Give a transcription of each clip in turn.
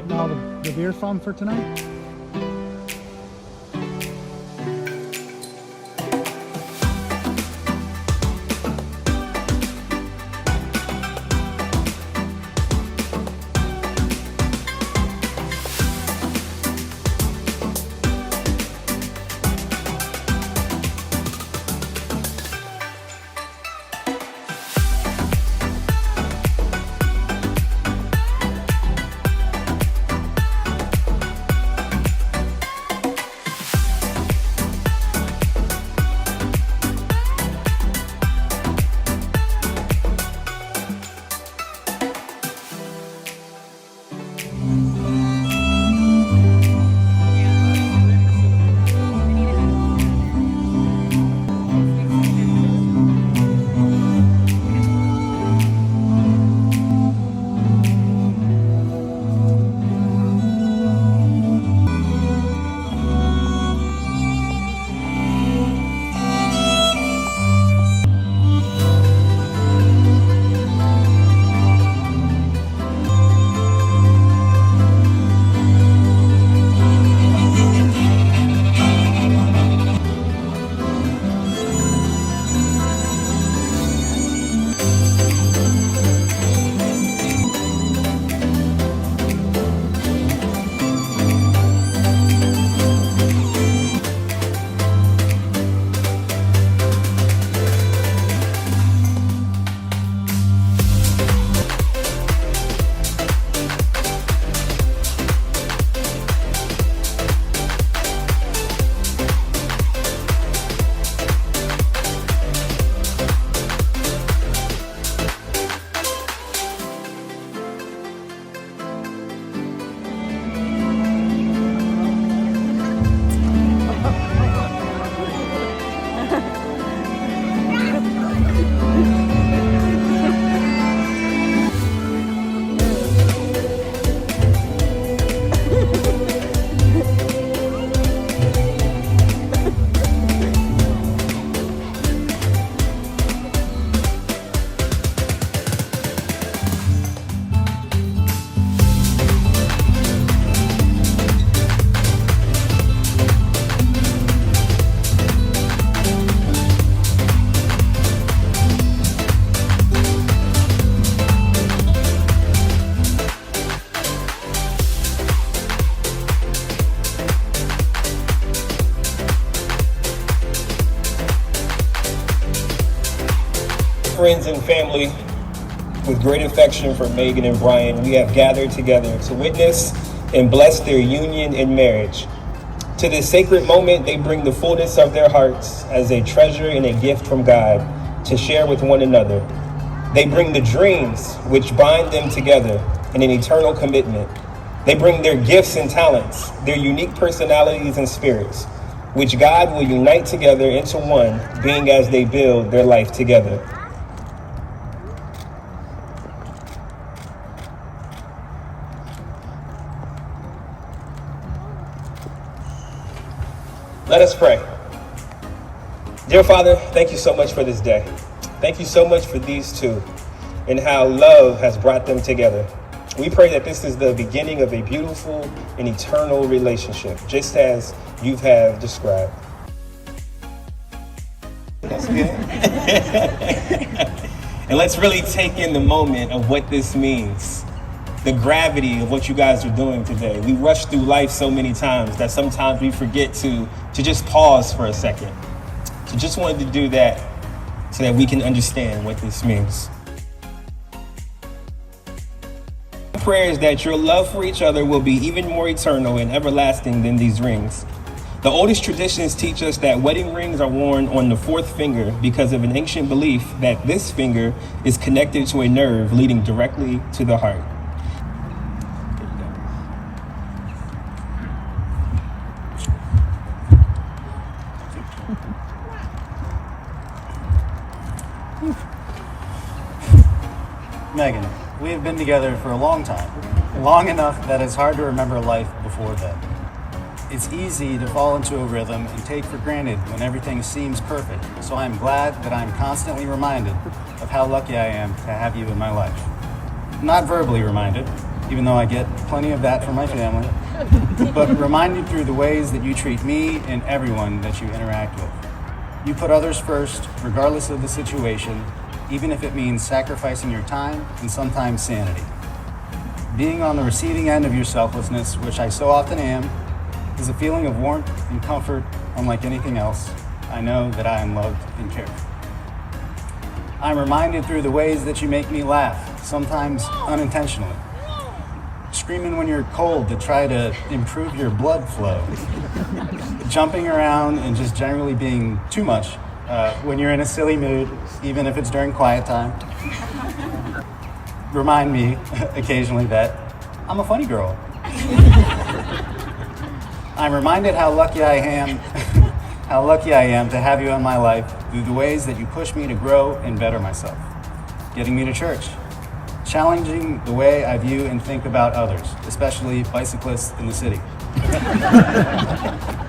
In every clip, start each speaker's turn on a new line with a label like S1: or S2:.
S1: getting all the beer from for tonight?
S2: Friends and family, with great affection for Megan and Brian, we have gathered together to witness and bless their union in marriage. To this sacred moment, they bring the fullness of their hearts as a treasure and a gift from God to share with one another. They bring the dreams which bind them together in an eternal commitment. They bring their gifts and talents, their unique personalities and spirits, which God will unite together into one being as they build their life together. Let us pray. Dear Father, thank you so much for this day. Thank you so much for these two and how love has brought them together. We pray that this is the beginning of a beautiful and eternal relationship, just as you have described. That's good. And let's really take in the moment of what this means. The gravity of what you guys are doing today. We rush through life so many times that sometimes we forget to just pause for a second. So just wanted to do that so that we can understand what this means. My prayer is that your love for each other will be even more eternal and everlasting than these rings. The oldest traditions teach us that wedding rings are worn on the fourth finger because of an ancient belief that this finger is connected to a nerve leading directly to the heart.
S3: Megan, we have been together for a long time, long enough that it's hard to remember life before then. It's easy to fall into a rhythm and take for granted when everything seems perfect, so I'm glad that I'm constantly reminded of how lucky I am to have you in my life. Not verbally reminded, even though I get plenty of that from my family, but reminded through the ways that you treat me and everyone that you interact with. You put others first, regardless of the situation, even if it means sacrificing your time and sometimes sanity. Being on the receiving end of your selflessness, which I so often am, is a feeling of warmth and comfort unlike anything else. I know that I am loved and cared for. I'm reminded through the ways that you make me laugh, sometimes unintentionally. Screaming when you're cold to try to improve your blood flow. Jumping around and just generally being too much when you're in a silly mood, even if it's during quiet time. Remind me occasionally that I'm a funny girl. I'm reminded how lucky I am to have you in my life through the ways that you push me to grow and better myself. Getting me to church, challenging the way I view and think about others, especially bicyclists in the city.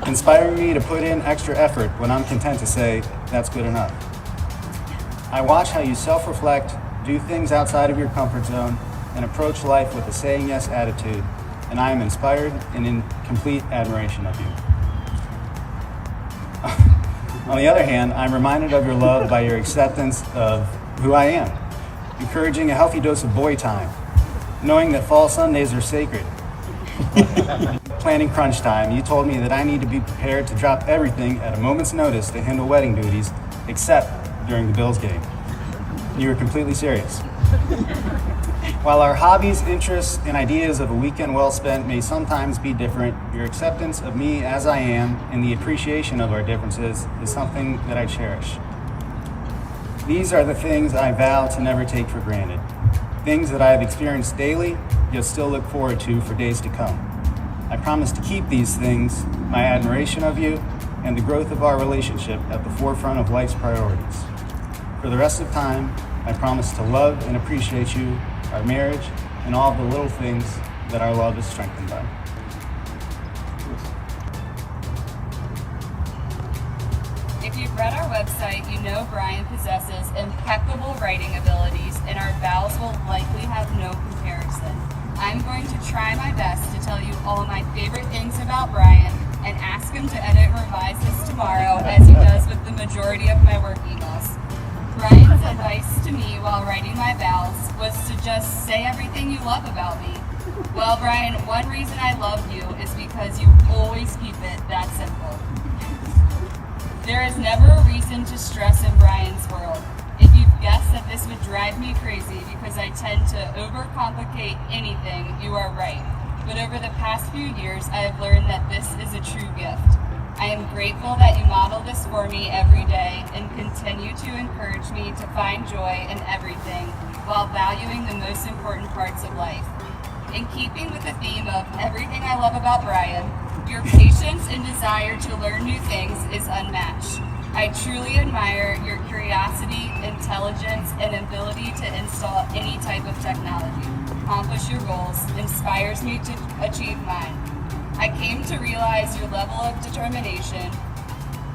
S3: Inspiring me to put in extra effort when I'm content to say, that's good enough. I watch how you self-reflect, do things outside of your comfort zone, and approach life with a saying yes attitude, and I am inspired and in complete admiration of you. On the other hand, I'm reminded of your love by your acceptance of who I am, encouraging a healthy dose of boy time, knowing that fall Sundays are sacred. Planning crunch time, you told me that I need to be prepared to drop everything at a moment's notice to handle wedding duties, except during the Bills game. You were completely serious. While our hobbies, interests, and ideas of a weekend well spent may sometimes be different, your acceptance of me as I am and the appreciation of our differences is something that I cherish. These are the things I vow to never take for granted. Things that I have experienced daily, yet still look forward to for days to come. I promise to keep these things, my admiration of you, and the growth of our relationship at the forefront of life's priorities. For the rest of time, I promise to love and appreciate you, our marriage, and all of the little things that our love is strengthened by.
S4: If you've read our website, you know Brian possesses impeccable writing abilities, and our vows will likely have no comparison. I'm going to try my best to tell you all of my favorite things about Brian and ask him to edit and revise this tomorrow, as he does with the majority of my work emails. Brian's advice to me while writing my vows was to just say everything you love about me. Well, Brian, one reason I love you is because you always keep it that simple. There is never a reason to stress in Brian's world. If you've guessed that this would drive me crazy because I tend to overcomplicate anything, you are right. But over the past few years, I have learned that this is a true gift. I am grateful that you model this for me every day and continue to encourage me to find joy in everything while valuing the most important parts of life. In keeping with the theme of everything I love about Brian, your patience and desire to learn new things is unmatched. I truly admire your curiosity, intelligence, and ability to install any type of technology, accomplish your goals, inspires me to achieve mine. I came to realize your level of determination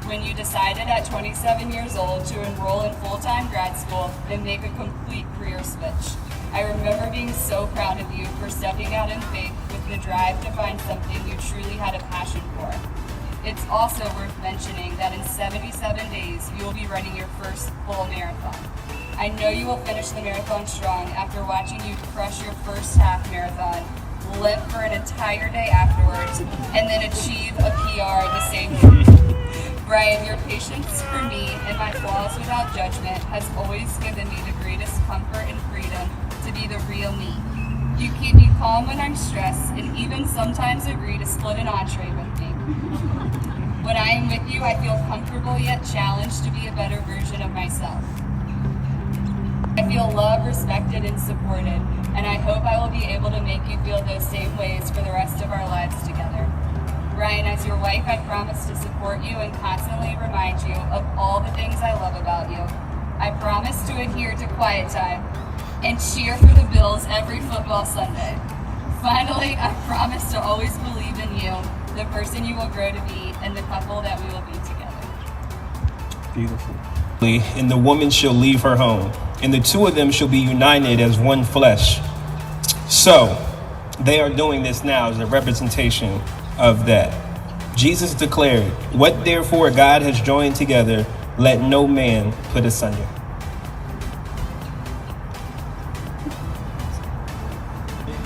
S4: when you decided at 27 years old to enroll in full-time grad school and make a complete career switch. I remember being so proud of you for stepping out in faith with the drive to find something you truly had a passion for. It's also worth mentioning that in 77 days, you will be running your first full marathon. I know you will finish the marathon strong after watching you crush your first half marathon, limp for an entire day afterwards, and then achieve a PR the same day. Brian, your patience for me and my flaws without judgment has always given me the greatest comfort and freedom to be the real me. You keep me calm when I'm stressed and even sometimes agree to split an entree with me. When I am with you, I feel comfortable yet challenged to be a better version of myself. I feel loved, respected, and supported, and I hope I will be able to make you feel those same ways for the rest of our lives together. Brian, as your wife, I promise to support you and constantly remind you of all the things I love about you. I promise to adhere to quiet time and cheer for the Bills every football Sunday. Finally, I promise to always believe in you, the person you will grow to be, and the couple that we will be together.
S3: Beautiful.
S2: And the woman shall leave her home, and the two of them shall be united as one flesh. So, They are doing this now as a representation of that. Jesus declared, "What therefore God has joined together, let no man put asunder."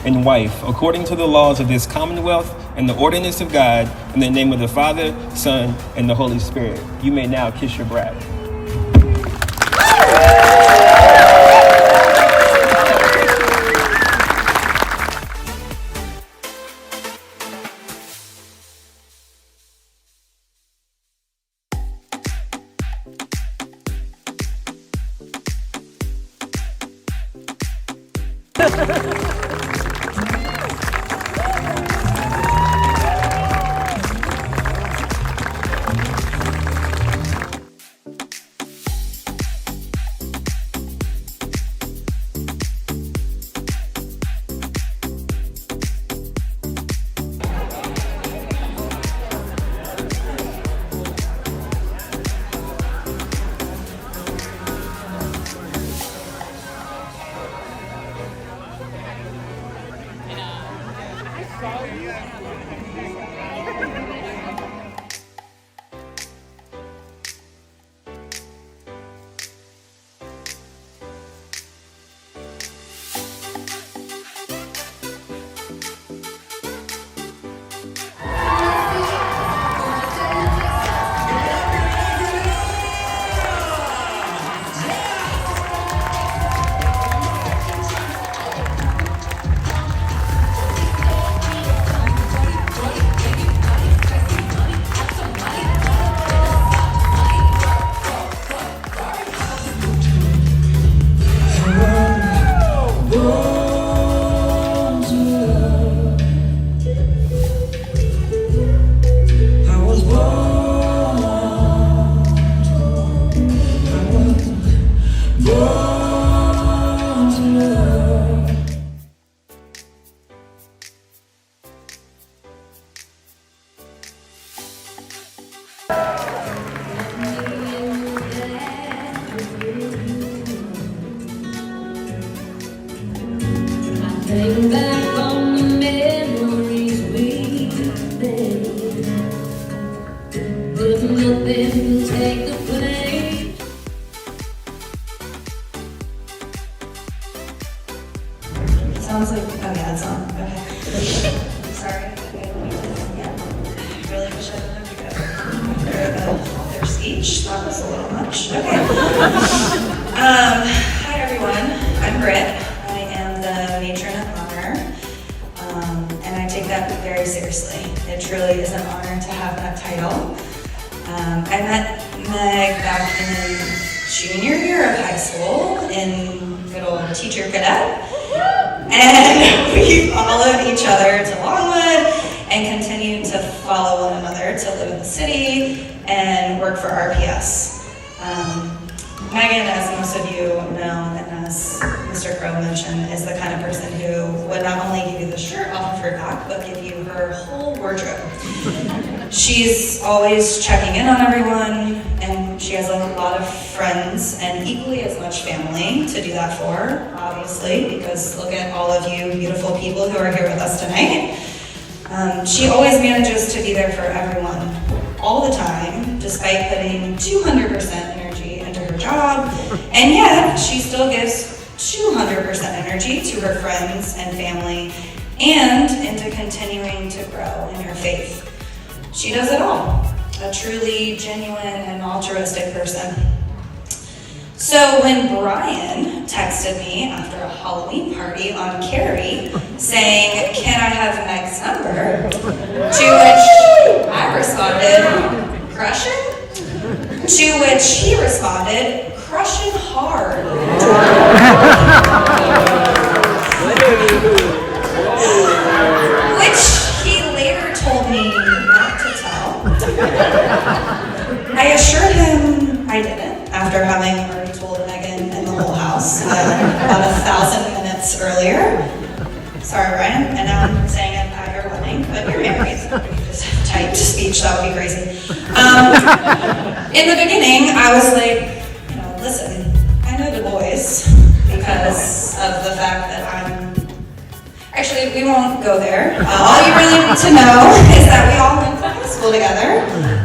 S2: And wife, according to the laws of this commonwealth and the ordinance of God, in the name of the Father, Son, and the Holy Spirit, you may now kiss your bride.
S5: Think back on the memories we made, but nothing can take the place.
S6: Sounds like, oh yeah, it's on, okay. Sorry, okay, yeah. Really wish I didn't have to go their speech, that was a little much, okay. Hi everyone, I'm Britt. I am the matron of honor, and I take that very seriously. It truly is an honor to have that title. I met Meg back in junior year of high school in good old teacher cadet. And we followed each other to Longwood and continued to follow one another to live in the city and work for RPS. Megan, as most of you know, and as Mr. Crow mentioned, is the kind of person who would not only give you the shirt off of her back, but give you her whole wardrobe. She's always checking in on everyone, and she has a lot of friends and equally as much family to do that for, obviously, because look at all of you beautiful people who are here with us tonight. She always manages to be there for everyone, all the time, despite putting 200% energy into her job, and yet she still gives 200% energy to her friends and family and into continuing to grow in her faith. She does it all, a truly genuine and altruistic person. So when Brian texted me after a Halloween party on Carrie saying, "Can I have Meg's number?" to which I responded, "Crushing?" To which he responded, "Crushing hard." Which he later told me not to tell. I assured him I didn't, after having already told Megan and the whole house about 1,000 minutes earlier. Sorry, Ryan, and now I'm saying it at your wedding, but you're married. Just typed speech, that would be crazy. In the beginning, I was like, listen, I know the boys because of the fact that I'm Actually, we won't go there. All you really need to know is that we all went to high school together.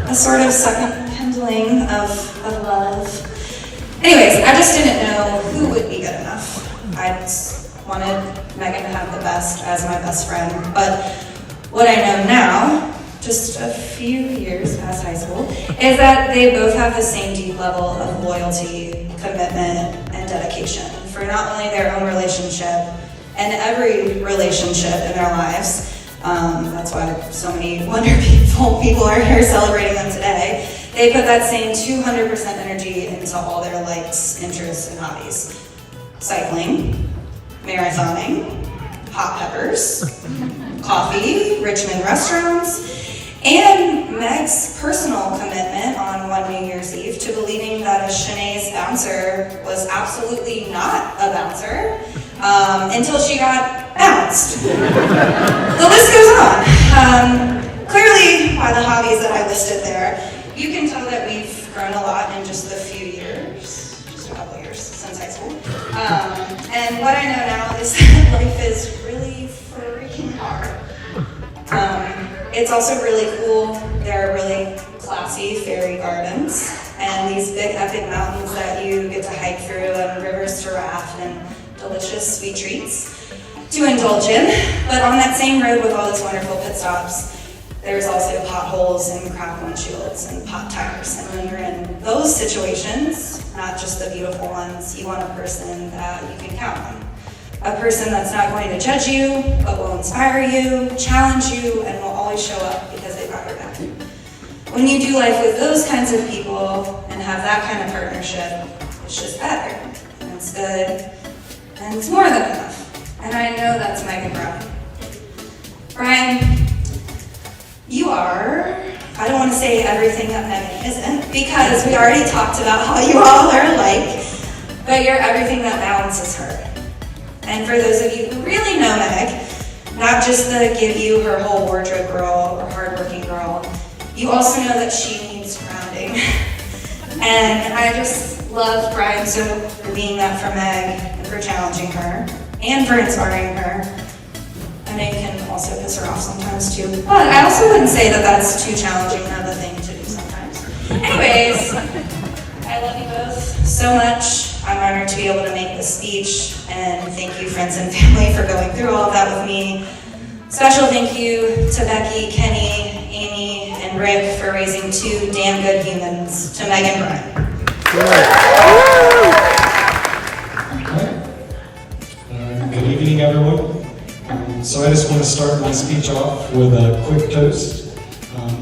S6: A sort of second kindling of love. Anyways, I just didn't know who would be good enough. I just wanted Megan to have the best as my best friend. But what I know now, just a few years past high school, is that they both have the same deep level of loyalty, commitment, and dedication for not only their own relationship, and every relationship in their lives. That's why so many wonderful people are here celebrating them today. They put that same 200% energy into all their likes, interests, and hobbies. Cycling, marathoning, hot peppers, coffee, Richmond restaurants, and Meg's personal commitment on one New Year's Eve to believing that a Shanae's bouncer was absolutely not a bouncer until she got bounced. The list goes on. Clearly, by the hobbies that I listed there, you can tell that we've grown a lot in just a few years, just a couple years since high school. And what I know now is that life is really freaking hard. It's also really cool. There are really classy fairy gardens and these big epic mountains that you get to hike through and rivers to raft and delicious sweet treats to indulge in. But on that same road with all its wonderful pit stops, there's also potholes and cracked windshields and pot tires. And when you're in those situations, not just the beautiful ones, you want a person that you can count on. A person that's not going to judge you, but will inspire you, challenge you, and will always show up because they've got your back. When you do life with those kinds of people and have that kind of partnership, it's just better, and it's good, and it's more than enough. And I know that's Megan Brown. Brian, you are, I don't want to say everything that Megan isn't, because we already talked about how you all are alike, but you're everything that balances her. And for those of you who really know Meg, not just the give you her whole wardrobe girl or hardworking girl, you also know that she needs grounding. And I just love Brian so for being that for Meg and for challenging her and for inspiring her. I know you can also piss her off sometimes too, but I also wouldn't say that that's too challenging of a thing to do sometimes. Anyways, I love you both so much. I'm honored to be able to make this speech, and thank you, friends and family, for going through all of that with me. Special thank you to Becky, Kenny, Amy, and Rick for raising two damn good humans, to Meg and Brian.
S7: Good evening, everyone. So I just want to start my speech off with a quick toast,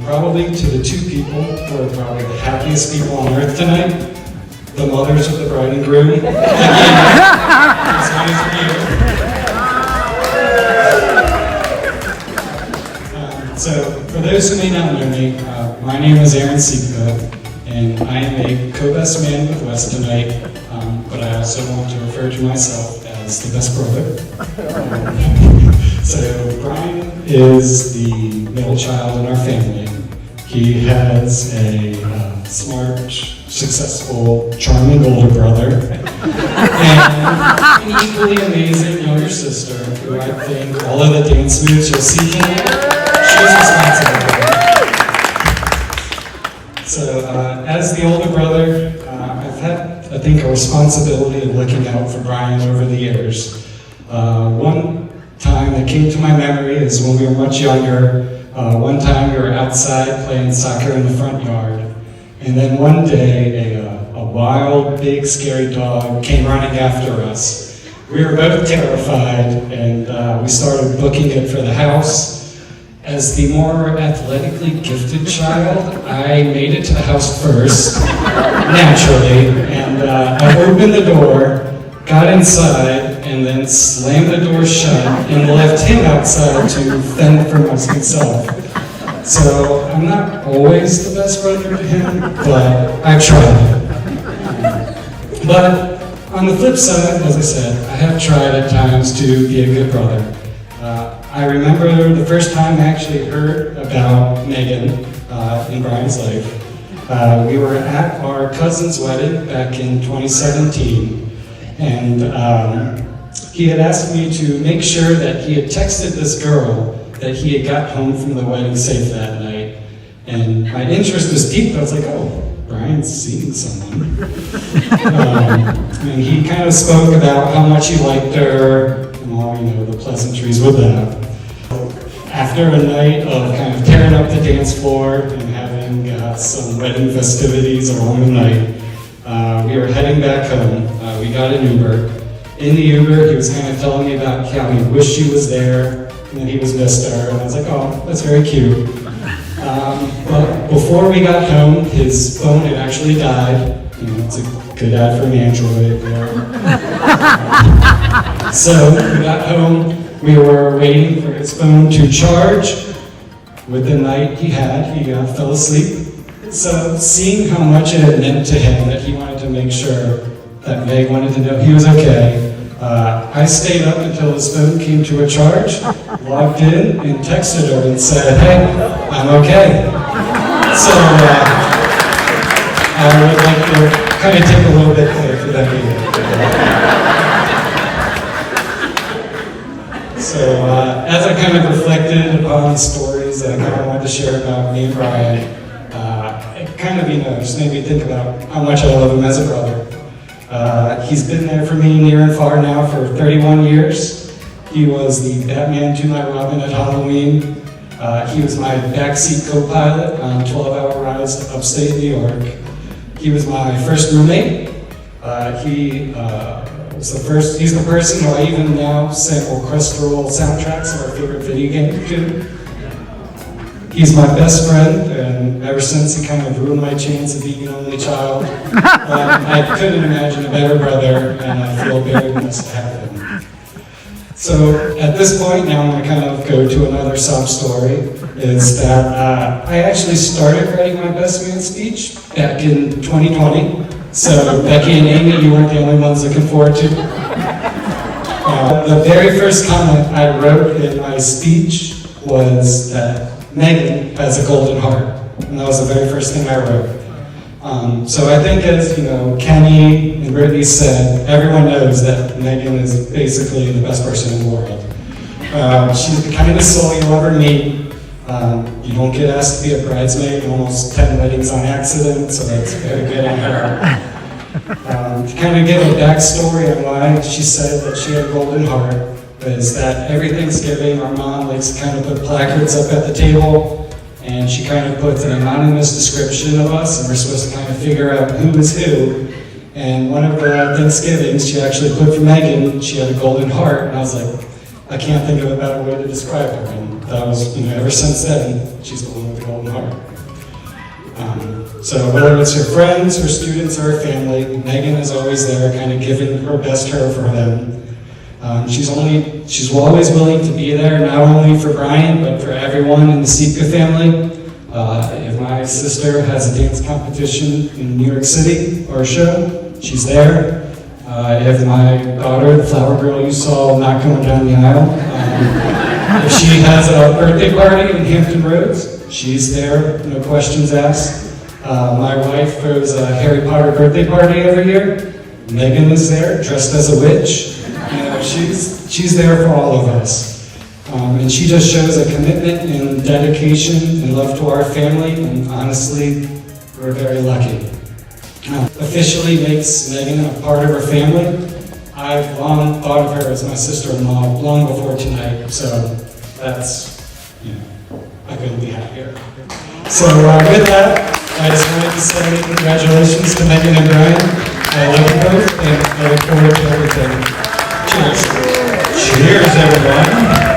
S7: probably to the two people who are probably the happiest people on earth tonight. The mothers of the bride and groom. This one is for you. So, for those who may not know me, my name is Aaron Siepke, and I am a co-best man with Wes tonight, but I also want to refer to myself as the best brother. So, Brian is the middle child in our family. He has a smart, successful, charming older brother, and an equally amazing younger sister, who I think all of the dance moves you'll see tonight, she's responsible for. So, as the older brother, I've had, I think, a responsibility of looking out for Brian over the years. One time that came to my memory is when we were much younger. One time we were outside playing soccer in the front yard, and then one day a wild, big, scary dog came running after us. We were both terrified, and we started booking it for the house. As the more athletically gifted child, I made it to the house first, naturally, and I opened the door, got inside, and then slammed the door shut and left him outside to fend for myself. So I'm not always the best brother to him, but I've tried. But on the flip side, as I said, I have tried at times to be a good brother. I remember the first time I actually heard about Megan in Brian's life. We were at our cousin's wedding back in 2017, and he had asked me to make sure that he had texted this girl that he had got home from the wedding safe that night. And my interest was piqued. I was like, oh, Brian's seeing someone. And he kind of spoke about how much he liked her and all, the pleasantries with that. After a night of kind of tearing up the dance floor and having some wedding festivities along the night, we were heading back home. We got an Uber. In the Uber, he was kind of telling me about how he wished she was there and that he was missed her. And I was like, oh, that's very cute. But before we got home, his phone had actually died. It's a good ad for an Android. So we got home. We were waiting for his phone to charge. With the night he had, he fell asleep. So seeing how much it had meant to him that he wanted to make sure that Meg wanted to know he was okay, I stayed up until his phone came to a charge, logged in, and texted her and said, hey, I'm okay. So I would like to kind of take a little bit there for that meeting. So as I kind of reflected upon the stories that I kind of wanted to share about me and Brian, it kind of, just made me think about how much I love him as a brother. He's been there for me near and far now for 31 years. He was the Batman to my Robin at Halloween. He was my backseat co-pilot on 12-hour rides to upstate New York. He was my first roommate. He's the person who I even now send orchestral soundtracks of our favorite video game to. He's my best friend, and ever since he kind of ruined my chance of being an only child, I couldn't imagine a better brother, and I feel very blessed to have him. So at this point, now I'm going to kind of go to another sob story, is that I actually started writing my best man speech back in 2020. So Becky and Amy, you weren't the only ones looking forward to. The very first comment I wrote in my speech was that Megan has a golden heart, and that was the very first thing I wrote. So I think, as Kenny and Brittany said, everyone knows that Megan is basically the best person in the world. She's the kind of soul you'll ever meet. You don't get asked to be a bridesmaid in almost 10 weddings on accident, so that's very good on her. To kind of give a backstory on why she said that she had a golden heart, is that every Thanksgiving our mom likes to kind of put placards up at the table, and she kind of puts an anonymous description of us, and we're supposed to kind of figure out who is who. And one of the Thanksgivings, she actually put for Megan, she had a golden heart, and I was like, I can't think of a better way to describe her. And that was, ever since then, she's the one with the golden heart. So whether it's her friends, her students, or her family, Megan is always there, kind of giving her best her for them. She's always willing to be there, not only for Brian, but for everyone in the Sipka family. If my sister has a dance competition in New York City or a show, she's there. If my daughter, the flower girl you saw not going down the aisle, if she has a birthday party in Hampton Roads, she's there, no questions asked. My wife throws a Harry Potter birthday party every year. Megan is there, dressed as a witch. She's there for all of us. And she just shows a commitment and dedication and love to our family, and honestly, we're very lucky. Officially makes Megan a part of her family. I've long thought of her as my sister-in-law long before tonight, so that's, I couldn't be happier. So with that, I just wanted to say congratulations to Megan and Brian. I love you both, and I look forward to everything. Cheers. Cheers, everyone.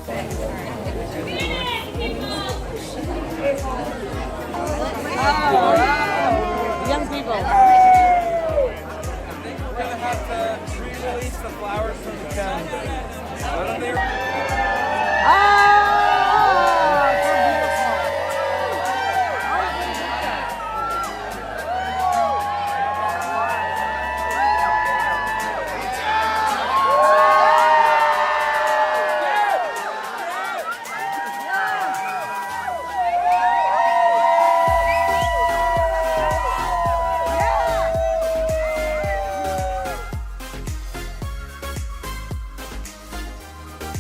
S8: Young people.
S9: We're gonna have to re-release the flowers from the pen.
S8: Ah!